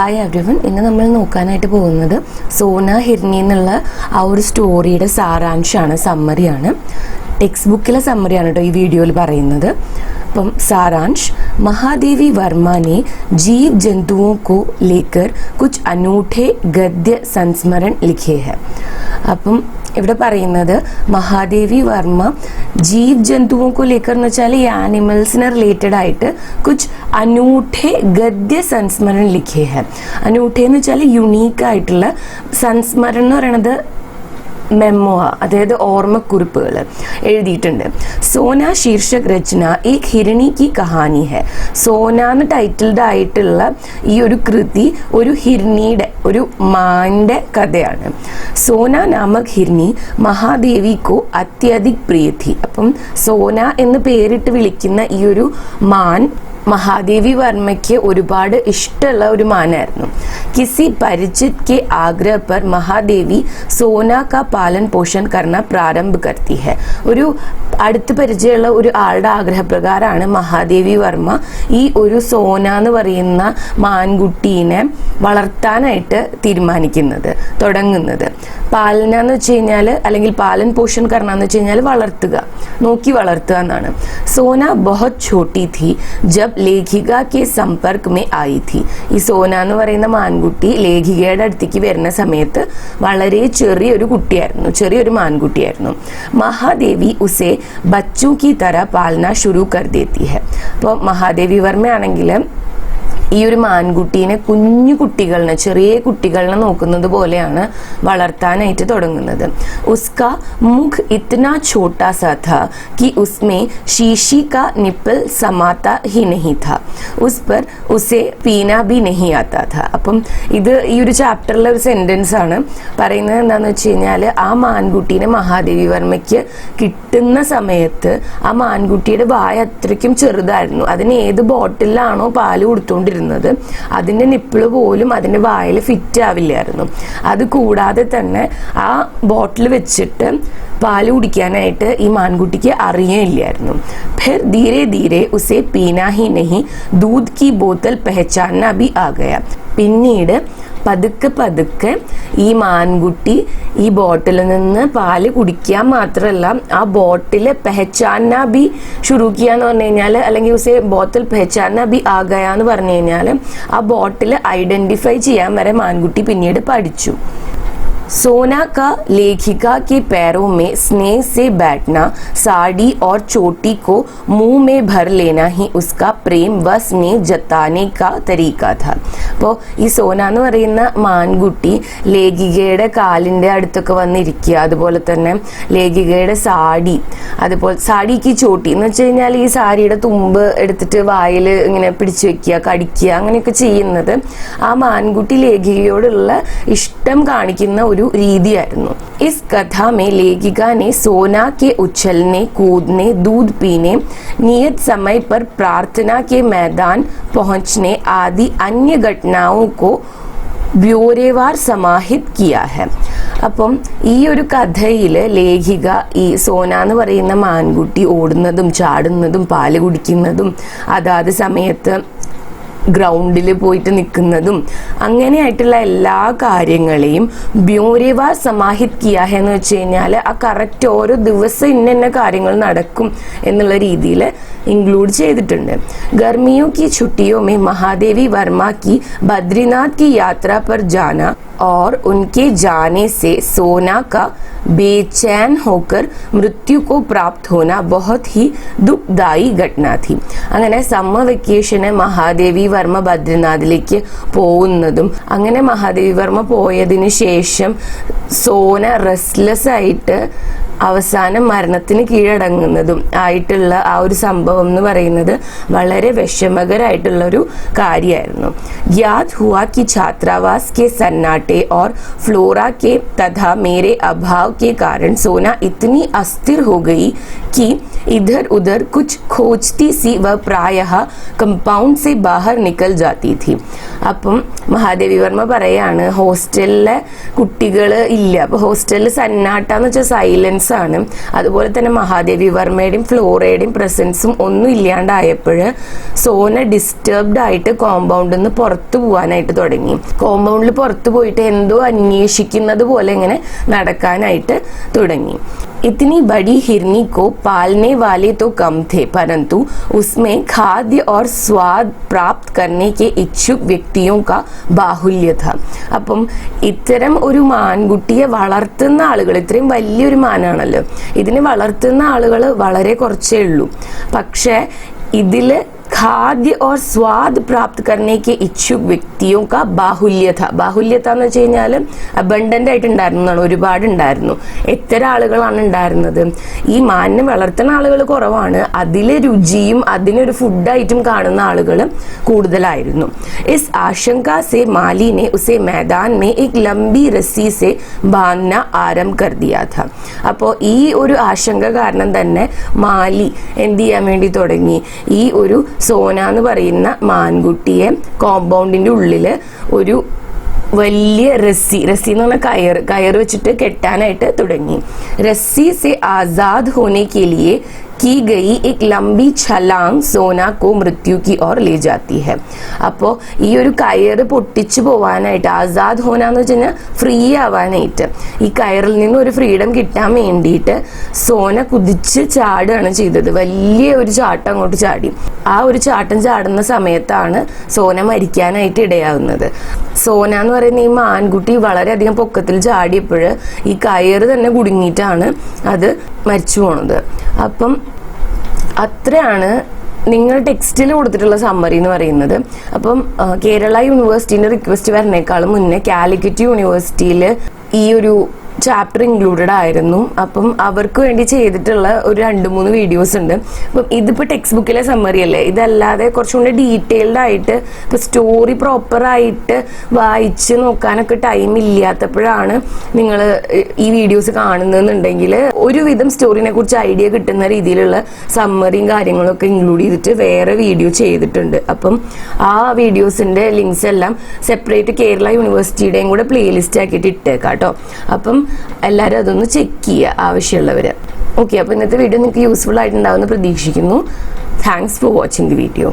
Hi everyone, ഇന്ന് നമ്മൾ നോക്കാനായിട്ട് പോകുന്നത് സോന ഹിർനി എന്നുള്ള ആ ഒരു സ്റ്റോറിയുടെ സാരാംശമാണ്, സമ്മറിയാണ്. ടെക്സ്റ്റ് ബുക്കിലെ സമ്മറിയാണ് കേട്ടോ ഈ വീഡിയോയിൽ പറയുന്നത്. അപ്പം सारांश, महादेवी वर्मा ने जीव जंतुओं को लेकर कुछ अनूठे गद्य संस्मरण लिखे हैं. അപ്പം ഇവിടെ പറയുന്നത് മഹാദേവി വർമ്മ ജീവ് ജന്തുവോ ലേക്കർ എന്ന് വെച്ചാൽ ഈ ആനിമൽസിനെ റിലേറ്റഡ് ആയിട്ട് കുച്ച് അനൂഠെ ഗദ്യ സംസ്മരൺ ലിഖേ ഹെ. അനൂഠെ എന്ന് വെച്ചാൽ യുണീക്ക് ആയിട്ടുള്ള, സംസ്മരൺ എന്ന് പറയണത് മെമ്മോ, അതായത് ഓർമ്മക്കുറിപ്പുകൾ എഴുതിയിട്ടുണ്ട്. സോന ശീർഷക് രചന ഏക് ഹിരണി കി കഹാനി ഹെ. സോന എന്ന് ടൈറ്റിൽഡ് ആയിട്ടുള്ള ഈ ഒരു കൃതി ഒരു ഹിരണിയുടെ, ഒരു മാന്റെ കഥയാണ്. സോന നാമക് ഹിർനി മഹാദേവി കോ അത്യധിക് പ്രിയ थी. അപ്പം സോന എന്ന് പേരിട്ട് വിളിക്കുന്ന ഈ ഒരു മാൻ മഹാദേവി വർമ്മയ്ക്ക് ഒരുപാട് ഇഷ്ടമുള്ള ഒരു മാനായിരുന്നു. കിസി പരിചിത് കെ ആഗ്രഹ പർ മഹാദേവി സോന കാ പാലൻ പോഷൺ കർണ പ്രാരംഭ കർത്തി ഹെ. ഒരു അടുത്ത് പരിചയമുള്ള ഒരു ആളുടെ ആഗ്രഹപ്രകാരമാണ് മഹാദേവി വർമ്മ ഈ ഒരു സോന എന്ന് പറയുന്ന മാൻകുട്ടീനെ വളർത്താനായിട്ട് തീരുമാനിക്കുന്നത്, തുടങ്ങുന്നത്. പാലന എന്ന് വെച്ച് കഴിഞ്ഞാൽ, അല്ലെങ്കിൽ പാലൻ പോഷൺ കർണ എന്ന് വെച്ച് കഴിഞ്ഞാൽ വളർത്തുക, നോക്കി വളർത്തുക എന്നാണ്. സോന ബഹുത് ഛോട്ടി थी जब ലേഖിക കെ സമ്പർക്ക് മേ ആയി थी. ഈ സോന എന്ന് പറയുന്ന മാൻകുട്ടി ലേഖികയുടെ അടുത്തേക്ക് വരുന്ന സമയത്ത് വളരെ ചെറിയൊരു കുട്ടിയായിരുന്നു, ചെറിയൊരു മാൻകുട്ടിയായിരുന്നു. മഹാദേവി ഉസേ ബച്ചു കി തര പാലന ശുരു കർ ദേത്തി ഹെ. അപ്പോൾ മഹാദേവി വർമ്മയാണെങ്കിൽ ഈ ഒരു മാൻകുട്ടീനെ കുഞ്ഞു കുട്ടികളിനെ, ചെറിയ കുട്ടികളിനെ നോക്കുന്നത് പോലെയാണ് വളർത്താനായിട്ട് തുടങ്ങുന്നത്. ഉസ്കാ മുഖ് ഇത്നാ ഛോട്ടാ സാ था कि उसमें शीशी का निप्पल समाता ही नहीं था. उस पर उसे पीना भी नहीं आता था. അപ്പം ഇത് ഈ ഒരു ചാപ്റ്ററിലെ ഒരു സെന്റൻസ് ആണ്. പറയുന്നത് എന്താണെന്ന് വെച്ച് കഴിഞ്ഞാൽ, ആ മാൻകുട്ടീനെ മഹാദേവി വർമ്മയ്ക്ക് കിട്ടുന്ന സമയത്ത് ആ മാൻകുട്ടിയുടെ വായ അത്രയ്ക്കും ചെറുതായിരുന്നു. അതിന് ഏത് ബോട്ടിലാണോ പാല് കൊടുത്തുകൊണ്ടിരുന്നത് അതിന്റെ നിപ്പിള് പോലും അതിന്റെ വായിൽ ഫിറ്റ് ആവില്ലായിരുന്നു. അത് കൂടാതെ തന്നെ ആ ബോട്ടിൽ വെച്ചിട്ട് പാല് കുടിക്കാനായിട്ട് ഈ മാൻകുട്ടിക്ക് അറിയില്ലായിരുന്നു. फिर धीरे धीरे उसे पीना ही नहीं, दूध की बोतल पहचानना भी आ गया. പിന്നീട് പതുക്കെ പതുക്കെ ഈ മാൻകുട്ടി ഈ ബോട്ടിൽ നിന്ന് പാല് കുടിക്കാൻ മാത്രമല്ല, ആ ബോട്ടില് പെഹച്ചാന ബി ഷുറു കിയാന്ന് പറഞ്ഞു കഴിഞ്ഞാൽ, അല്ലെങ്കിൽ ഉസേ ബോത്തൽ പെഹച്ചാന ബി ആ ഗയാന്ന് പറഞ്ഞു കഴിഞ്ഞാൽ ആ ബോട്ടിൽ ഐഡന്റിഫൈ ചെയ്യാൻ വരെ മാൻകുട്ടി പിന്നീട് പഠിച്ചു. सोना का लेखिका के पैरों में स्नेह से बैठना, साड़ी और चोटी को मुंह में भर लेना ही उसका प्रेम व स्नेह जताने का तरीका था. അപ്പോൾ ഈ സോന എന്ന് പറയുന്ന മാൻകുട്ടി ലേഖികയുടെ കാലിൻ്റെ അടുത്തൊക്കെ വന്നിരിക്കുക, അതുപോലെ തന്നെ ലേഖികയുടെ സാടി, അതുപോലെ സാടിക്ക് ചോട്ടി എന്ന് വെച്ച് കഴിഞ്ഞാൽ ഈ സാരിയുടെ തുമ്പ് എടുത്തിട്ട് വായിൽ ഇങ്ങനെ പിടിച്ചു വെക്കുക, കടിക്കുക, അങ്ങനെയൊക്കെ ചെയ്യുന്നത് ആ മാൻകുട്ടി ലേഖികയോടുള്ള ഇഷ്ടം കാണിക്കുന്ന ഒരു രീതിയായിരുന്നു. इस कथा में लेखिका ने सोना के उछलने, कूदने, दूध पीने, नियत समय पर प्रार्थना के मैदान पहुंचने आदि अन्य घटनाओं को ब्योरेवार समाहित किया है. അപ്പം ഈ ഒരു കഥയിൽ ലേഖിക ഈ സോന എന്ന് പറയുന്ന മാൻകുട്ടി ഓടുന്നതും ചാടുന്നതും പാല് കുടിക്കുന്നതും അതാത് സമയത്ത് ഗ്രൗണ്ടിൽ പോയിട്ട് നിൽക്കുന്നതും അങ്ങനെയായിട്ടുള്ള എല്ലാ കാര്യങ്ങളെയും ബ്യൂരേവാ സമാഹിത് കിയാ എന്ന് വെച്ച് കഴിഞ്ഞാൽ ആ കറക്റ്റ് ഓരോ ദിവസം ഇന്ന കാര്യങ്ങൾ നടക്കും എന്നുള്ള രീതിയിൽ इंक्लूड ചെയ്തിട്ടുണ്ട്. गर्मियों की छुट्टियों में महादेवी वर्मा की बद्रीनाथ की यात्रा पर जाना और उनके जाने से सोना का बेचैन होकर मृत्यु को प्राप्त होना बहुत ही दुखदायी घटना थी. അങ്ങനെ സമ്മർ വെക്കേഷന് മഹാദേവി വർമ്മ ബദ്രിനാഥിലേക്ക് പോകുന്നതും, അങ്ങനെ മഹാദേവി വർമ്മ പോയതിന് ശേഷം സോന റെസ്റ്റ്ലെസ് ആയിട്ട് അവസാനം മരണത്തിന് കീഴടങ്ങുന്നതും ആയിട്ടുള്ള ആ ഒരു സംഭവം എന്ന് പറയുന്നത് വളരെ വിഷമകരമായിട്ടുള്ള ഒരു കാര്യമായിരുന്നു. യാദ് ഹുआ कि छात्रावास के सन्नाटे और फ्लोरा के तथा मेरे अभाव के कारण सोना इतनी अस्थिर हो गई कि इधर उधर कुछ खोजती सी वह प्रायः कंपाउंड से बाहर निकल जाती थी. അപ്പം മഹാദേവി വർമ്മ പറയാണ്, ഹോസ്റ്റലിലെ കുട്ടികൾ ഇല്ല, അപ്പോൾ ഹോസ്റ്റലിൽ സന്നാട്ട എന്ന് വെച്ചാൽ സൈലൻസ് ആണ്. അതുപോലെ തന്നെ മഹാദേവി വർമ്മയുടെയും ഫ്ലോറയുടെയും പ്രസൻസും ഒന്നും ഇല്ലാണ്ടായപ്പോൾ സോന ഡിസ്റ്റർബ്ഡ് ആയിട്ട് കോമ്പൗണ്ടിൽ നിന്ന് പുറത്തു പോകാനായിട്ട് തുടങ്ങി. കോമ്പൗണ്ടിൽ പുറത്തു പോയിട്ട് എന്തോ അന്വേഷിക്കുന്നത് പോലെ ഇങ്ങനെ നടക്കാനായിട്ട് തുടങ്ങി. इतनी बड़ी हिरनी को पालने वाले तो कम थे, परंतु उसमें खाद्य और स्वाद प्राप्त करने के इच्छुक व्यक्तियों का ബാഹുല്യ था. അപ്പം ഇത്തരം ഒരു മാൻകുട്ടിയെ വളർത്തുന്ന ആളുകൾ, ഇത്രയും വലിയൊരു മാനാണല്ലോ, ഇതിനെ വളർത്തുന്ന ആളുകൾ വളരെ കുറച്ചേ ഉള്ളൂ. പക്ഷേ ഇതില് खाद्य और स्वाद प्राप्त करने के इच्छुक व्यक्तियों का ബാഹുല്യത. ബാഹുല്യത എന്ന് വെച്ച് കഴിഞ്ഞാൽ അബണ്ടന്റ് ആയിട്ട് ഉണ്ടായിരുന്നതാണ്, ഒരുപാട് ഉണ്ടായിരുന്നു. എത്ര ആളുകളാണ് ഉണ്ടായിരുന്നത്? ഈ മാനിനെ വളർത്തുന്ന ആളുകൾ കുറവാണ്, അതിലെ രുചിയും അതിനൊരു ഫുഡായിട്ടും കാണുന്ന ആളുകൾ കൂടുതലായിരുന്നു. इस आशंका से माली ने उसे मैदान में एक लंबी रस्सी से बांधना आरंभ कर दिया था. അപ്പോൾ ഈ ഒരു ആശങ്ക കാരണം തന്നെ മാലി എന്ത് ചെയ്യാൻ വേണ്ടി തുടങ്ങി? ഈ ഒരു സോന എന്ന് പറയുന്ന മാൻകുട്ടിയെ കോമ്പൗണ്ടിന്റെ ഉള്ളില് ഒരു വലിയ रस्सी എന്ന് പറഞ്ഞാൽ കയർ വെച്ചിട്ട് കെട്ടാനായിട്ട് തുടങ്ങി. रस्सी से आजाद होने के लिए की गई एक लंबी छलांग सोना को मृत्यु की ओर ले जाती है. അപ്പോൾ ഈ ഒരു കയറ് പൊട്ടിച്ചു പോവാനായിട്ട്, ആസാദ് ഹോന എന്ന് വെച്ച് കഴിഞ്ഞാൽ ഫ്രീ ആവാനായിട്ട്, ഈ കയറിൽ നിന്ന് ഒരു ഫ്രീഡം കിട്ടാൻ വേണ്ടിയിട്ട് സോന കുതിച്ച് ചാടുകയാണ് ചെയ്തത്. വലിയ ഒരു ചാട്ടം അങ്ങോട്ട് ചാടി. ആ ഒരു ചാട്ടം ചാടുന്ന സമയത്താണ് സോന മരിക്കാനായിട്ട് ഇടയാവുന്നത്. സോന എന്ന് പറയുന്ന ഈ മാൻകുട്ടി വളരെയധികം പൊക്കത്തിൽ ചാടിയപ്പോൾ ഈ കയറ് തന്നെ കുടുങ്ങിയിട്ടാണ് അത് മരിച്ചു പോണത്. അപ്പം അത്രയാണ് നിങ്ങൾ ടെക്സ്റ്റിൽ കൊടുത്തിട്ടുള്ള സമ്മറി എന്ന് പറയുന്നത്. അപ്പം കേരള യൂണിവേഴ്സിറ്റിന്റെ റിക്വസ്റ്റ് വരുന്നേക്കാളും മുന്നേ കാലിക്കറ്റ് യൂണിവേഴ്സിറ്റിയിൽ ഈ ഒരു ചാപ്റ്റർ ഇൻക്ലൂഡഡ് ആയിരുന്നു. അപ്പം അവർക്ക് വേണ്ടി ചെയ്തിട്ടുള്ള ഒരു 2-3 വീഡിയോസ് ഉണ്ട്. അപ്പം ഇതിപ്പോൾ ടെക്സ്റ്റ് ബുക്കിലെ സമ്മറി അല്ലേ, ഇതല്ലാതെ കുറച്ചും കൂടി ഡീറ്റെയിൽഡ് ആയിട്ട് ഇപ്പോൾ സ്റ്റോറി പ്രോപ്പറായിട്ട് വായിച്ച് നോക്കാനൊക്കെ ടൈം ഇല്ലാത്തപ്പോഴാണ് നിങ്ങൾ ഈ വീഡിയോസ് കാണുന്നതെന്നുണ്ടെങ്കിൽ ഒരുവിധം സ്റ്റോറിനെ കുറിച്ച് ഐഡിയ കിട്ടുന്ന രീതിയിലുള്ള സമ്മറിയും കാര്യങ്ങളൊക്കെ ഇൻക്ലൂഡ് ചെയ്തിട്ട് വേറെ വീഡിയോ ചെയ്തിട്ടുണ്ട്. അപ്പം ആ വീഡിയോസിൻ്റെ ലിങ്ക്സ് എല്ലാം സെപ്പറേറ്റ് കേരള യൂണിവേഴ്സിറ്റിയുടെയും കൂടെ പ്ലേലിസ്റ്റ് ആക്കിയിട്ട് ഇട്ടേക്കാം കേട്ടോ. അപ്പം എല്ലാവരും അതൊന്ന് ചെക്ക് ചെയ്യുക ആവശ്യമുള്ളവർ. ഓക്കെ, അപ്പോൾ ഇന്നത്തെ വീഡിയോ നിങ്ങൾക്ക് യൂസ്ഫുൾ ആയിട്ടുണ്ടാവുമെന്ന് പ്രതീക്ഷിക്കുന്നു. Thanks for watching the video.